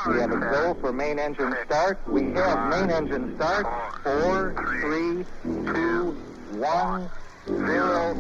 We have a go for main engine start. We have main engine start. 4, 3, 2, 1, 0.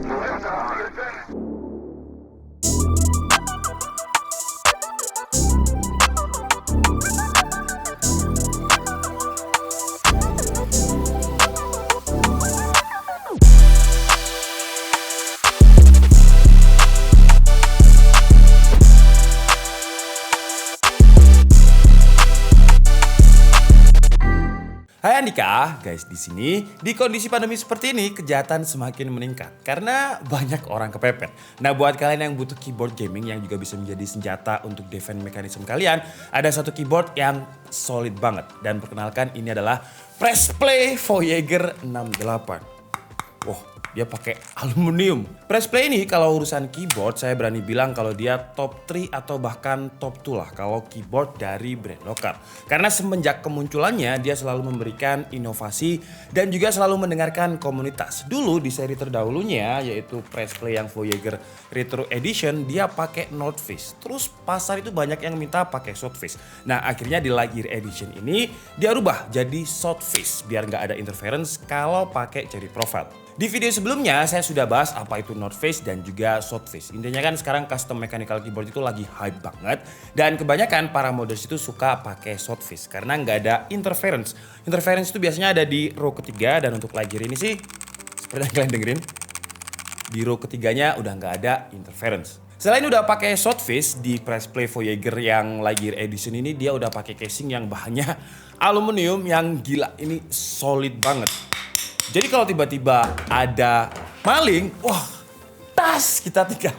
Hai Andika, guys, di sini di kondisi pandemi seperti ini kejahatan semakin meningkat karena banyak orang kepepet. Nah, buat kalian yang butuh keyboard gaming yang juga bisa menjadi senjata untuk defense mechanism kalian, ada satu keyboard yang solid banget. Dan perkenalkan, ini adalah Pressplay Voyager 68. Wah, dia pakai aluminium. Pressplay ini kalau urusan keyboard saya berani bilang kalau dia top 3 atau bahkan top 2 lah kalau keyboard dari brand lokal. Karena semenjak kemunculannya dia selalu memberikan inovasi dan juga selalu mendengarkan komunitas. Dulu di seri terdahulunya yaitu Pressplay yang Voyager Retro Edition dia pakai Northface. Terus pasar itu banyak yang minta pakai Southface. Nah, akhirnya di Lightyear Edition ini dia rubah jadi Southface biar nggak ada interference kalau pakai cherry profile. Di video sebelumnya saya sudah bahas apa itu Northface dan juga Southface. Intinya kan sekarang custom mechanical keyboard itu lagi hype banget. Dan kebanyakan para models itu suka pakai Southface karena nggak ada interference. Interference itu biasanya ada di row ketiga dan untuk Lightyear ini sih seperti yang kalian dengerin. Di row ketiganya udah nggak ada interference. Selain udah pakai Southface di Pressplay Voyager yang Lightyear Edition ini dia udah pakai casing yang bahannya aluminium yang gila ini solid banget. Jadi kalau tiba-tiba ada maling, wah tas kita tinggal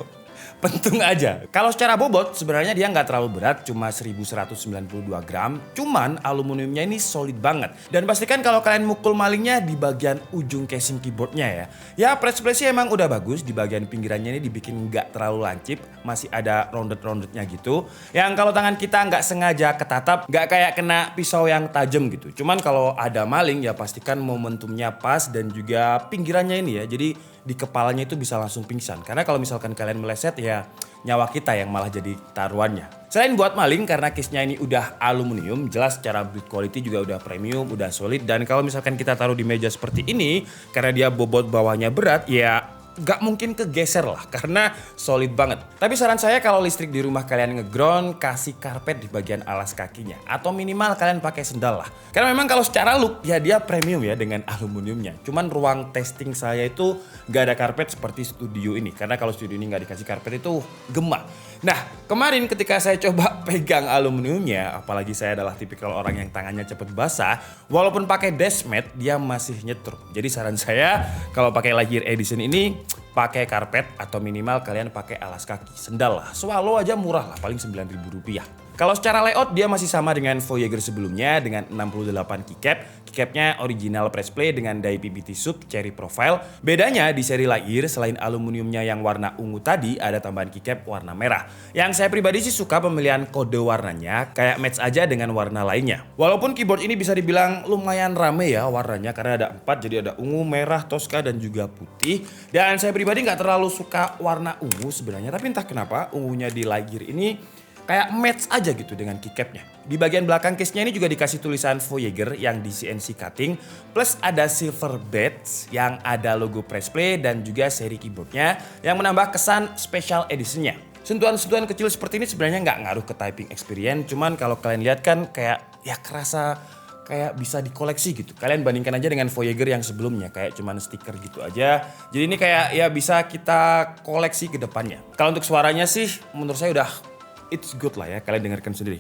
pentung aja. Kalau secara bobot sebenarnya dia nggak terlalu berat, cuma 1192 gram. Cuman aluminiumnya ini solid banget. Dan pastikan kalau kalian mukul malingnya di bagian ujung casing keyboardnya ya. Ya Pressplay sih emang udah bagus, di bagian pinggirannya ini dibikin nggak terlalu lancip. Masih ada rounded-roundednya gitu. Yang kalau tangan kita nggak sengaja ketatap, nggak kayak kena pisau yang tajam gitu. Cuman kalau ada maling ya pastikan momentumnya pas dan juga pinggirannya ini ya. Jadi di kepalanya itu bisa langsung pingsan. Karena kalau misalkan kalian meleset ya nyawa kita yang malah jadi taruhannya. Selain buat maling karena case-nya ini udah aluminium, jelas secara build quality juga udah premium, udah solid. Dan kalau misalkan kita taruh di meja seperti ini, karena dia bobot bawahnya berat, ya gak mungkin kegeser lah karena solid banget. Tapi saran saya kalau listrik di rumah kalian ngeground, kasih karpet di bagian alas kakinya. Atau minimal kalian pakai sendal lah. Karena memang kalau secara look ya dia premium ya dengan aluminiumnya. Cuman ruang testing saya itu gak ada karpet seperti studio ini. Karena kalau studio ini gak dikasih karpet itu gemah. Nah kemarin ketika saya coba pegang aluminiumnya, apalagi saya adalah tipikal orang yang tangannya cepet basah, walaupun pakai desk mat dia masih nyetrum. Jadi saran saya kalau pakai Lightyear Edition ini pakai karpet atau minimal kalian pakai alas kaki. Sendal lah, swallow aja murah lah, paling Rp9.000. Kalau secara layout dia masih sama dengan Voyager sebelumnya dengan 68 keycap. Keycapnya original Pressplay dengan die PBT sub cherry profile. Bedanya di seri Lightyear selain aluminiumnya yang warna ungu tadi ada tambahan keycap warna merah. Yang saya pribadi sih suka pemilihan kode warnanya kayak match aja dengan warna lainnya. Walaupun keyboard ini bisa dibilang lumayan rame ya warnanya karena ada 4 jadi ada ungu, merah, toska dan juga putih. Dan saya pribadi nggak terlalu suka warna ungu sebenarnya tapi entah kenapa ungunya di Lightyear ini kayak match aja gitu dengan keycapnya. Di bagian belakang case-nya ini juga dikasih tulisan Voyager yang di CNC cutting. Plus ada silver badge yang ada logo Pressplay dan juga seri keyboardnya yang menambah kesan special edition-nya. Sentuhan-sentuhan kecil seperti ini sebenarnya nggak ngaruh ke typing experience. Cuman kalau kalian lihat kan kayak ya kerasa kayak bisa dikoleksi gitu. Kalian bandingkan aja dengan Voyager yang sebelumnya kayak cuman stiker gitu aja. Jadi ini kayak ya bisa kita koleksi ke depannya. Kalau untuk suaranya sih menurut saya udah it's good lah ya, kalian dengarkan sendiri.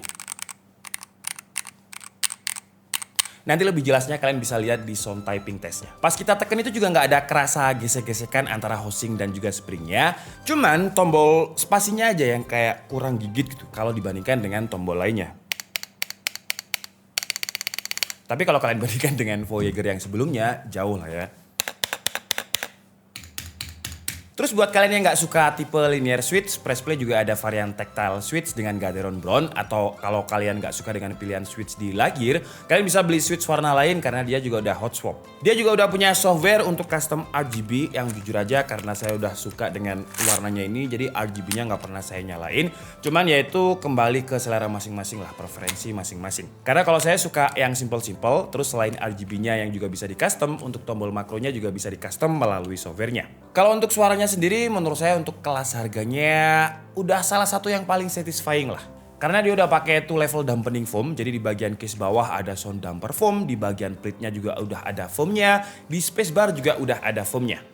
Nanti lebih jelasnya kalian bisa lihat di sound typing testnya. Pas kita tekan itu juga nggak ada kerasa gesek-gesekan antara housing dan juga springnya. Cuman tombol spasinya aja yang kayak kurang gigit gitu kalau dibandingkan dengan tombol lainnya. Tapi kalau kalian bandingkan dengan Voyager yang sebelumnya, jauh lah ya. Terus Terus buat kalian yang nggak suka tipe linear switch, Press Play juga ada varian tactile switch dengan Gateron Brown. Atau kalau kalian nggak suka dengan pilihan switch di Lightyear, kalian bisa beli switch warna lain karena dia juga udah hot swap. Dia juga udah punya software untuk custom RGB yang jujur aja karena saya udah suka dengan warnanya ini, jadi RGB-nya nggak pernah saya nyalain. Cuman yaitu kembali ke selera masing-masing lah, preferensi masing-masing. Karena kalau saya suka yang simple-simple, terus selain RGB-nya yang juga bisa di custom, untuk tombol makronya juga bisa di custom melalui softwarenya. Kalau untuk suaranya sendiri, menurut saya untuk kelas harganya udah salah satu yang paling satisfying lah. Karena dia udah pakai 2 level dampening foam, jadi di bagian case bawah ada sound damper foam, di bagian plate-nya juga udah ada foamnya, di spacebar juga udah ada foamnya.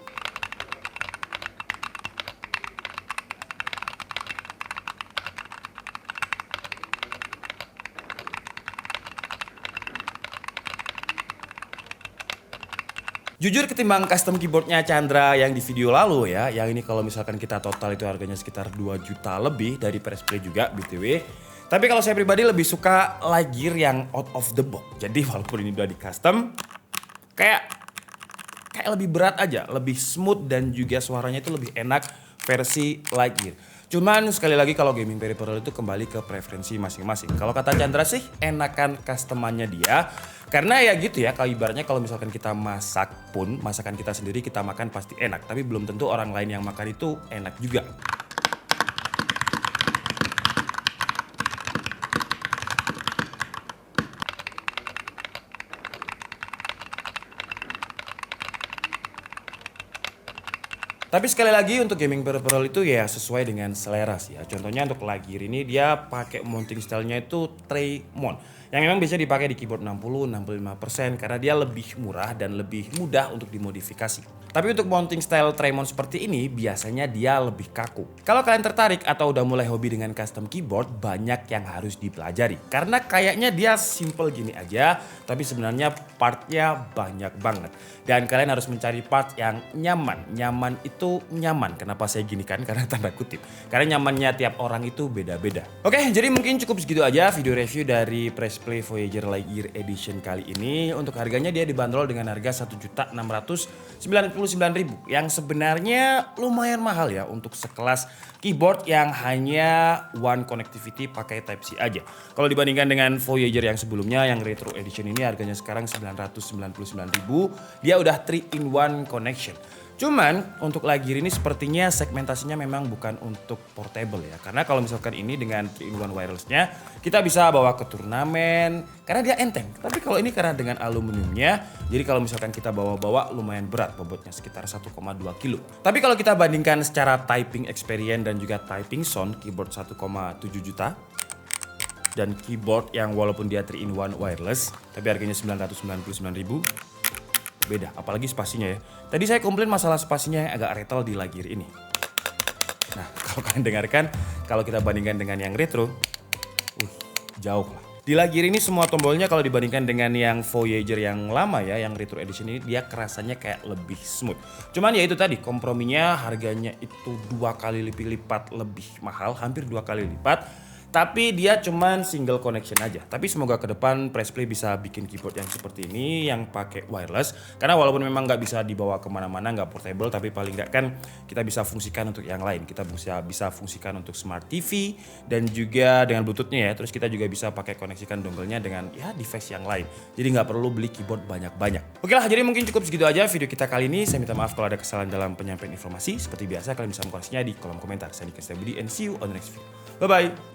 Jujur ketimbang custom keyboardnya Chandra yang di video lalu ya, yang ini kalau misalkan kita total itu harganya sekitar 2 juta lebih dari Press Play juga BTW. Tapi kalau saya pribadi lebih suka Lightyear yang out of the box. Jadi walaupun ini udah di custom, kayak lebih berat aja, lebih smooth dan juga suaranya itu lebih enak versi Lightyear. Cuman sekali lagi kalau gaming peripheral itu kembali ke preferensi masing-masing. Kalau kata Chandra sih enakan customannya dia. Karena ya gitu ya, kalau ibaratnya kalau misalkan kita masak pun, masakan kita sendiri kita makan pasti enak. Tapi belum tentu orang lain yang makan itu enak juga. Tapi sekali lagi untuk gaming peripheral itu ya sesuai dengan selera sih ya. Contohnya untuk Lightyear ini dia pakai mounting stylenya itu tray mount. Yang memang bisa dipakai di keyboard 60-65% karena dia lebih murah dan lebih mudah untuk dimodifikasi. Tapi untuk mounting style tray mount seperti ini biasanya dia lebih kaku. Kalau kalian tertarik atau udah mulai hobi dengan custom keyboard, banyak yang harus dipelajari. Karena kayaknya dia simple gini aja, tapi sebenarnya partnya banyak banget. Dan kalian harus mencari part yang nyaman. Nyaman itu nyaman. Kenapa saya gini kan? Karena tanda kutip. Karena nyamannya tiap orang itu beda-beda. Oke, jadi mungkin cukup segitu aja video review dari Press Play Voyager Lightyear Edition kali ini. Untuk harganya dia dibanderol dengan harga 1.699.000 yang sebenarnya lumayan mahal ya untuk sekelas keyboard yang hanya one connectivity pakai Type-C aja. Kalau dibandingkan dengan Voyager yang sebelumnya yang Retro Edition ini harganya sekarang 999.000, dia udah 3-in-1 connection. Cuman untuk Lightyear ini sepertinya segmentasinya memang bukan untuk portable ya. Karena kalau misalkan ini dengan 3-in-1 wirelessnya kita bisa bawa ke turnamen karena dia enteng. Tapi kalau ini karena dengan aluminiumnya, jadi kalau misalkan kita bawa-bawa lumayan berat, bobotnya sekitar 1,2 kilo. Tapi kalau kita bandingkan secara typing experience dan juga typing sound, keyboard 1,7 juta dan keyboard yang walaupun dia 3-in-1 wireless tapi harganya 999.000, beda, apalagi spasinya ya. Tadi saya komplain masalah spasinya yang agak retro di Lightyear ini. Nah, kalau kalian dengarkan, kalau kita bandingkan dengan yang retro, jauh lah. Di Lightyear ini semua tombolnya kalau dibandingkan dengan yang Voyager yang lama ya, yang Retro Edition ini dia kerasanya kayak lebih smooth. Cuman ya itu tadi, komprominya harganya itu 2 kali lipat lebih mahal, hampir 2 kali lipat. Tapi dia cuman single connection aja. Tapi semoga ke depan Press Play bisa bikin keyboard yang seperti ini yang pakai wireless. Karena walaupun memang nggak bisa dibawa kemana-mana, nggak portable, tapi paling nggak kan kita bisa fungsikan untuk yang lain. Kita bisa fungsikan untuk smart TV dan juga dengan Bluetooth-nya ya. Terus kita juga bisa pakai koneksikan dongle-nya dengan ya device yang lain. Jadi nggak perlu beli keyboard banyak-banyak. Oke lah, jadi mungkin cukup segitu aja video kita kali ini. Saya minta maaf kalau ada kesalahan dalam penyampaian informasi. Seperti biasa kalian bisa mengkoreksinya di kolom komentar. Saya Dika Setiabudi and see you on the next video. Bye-bye.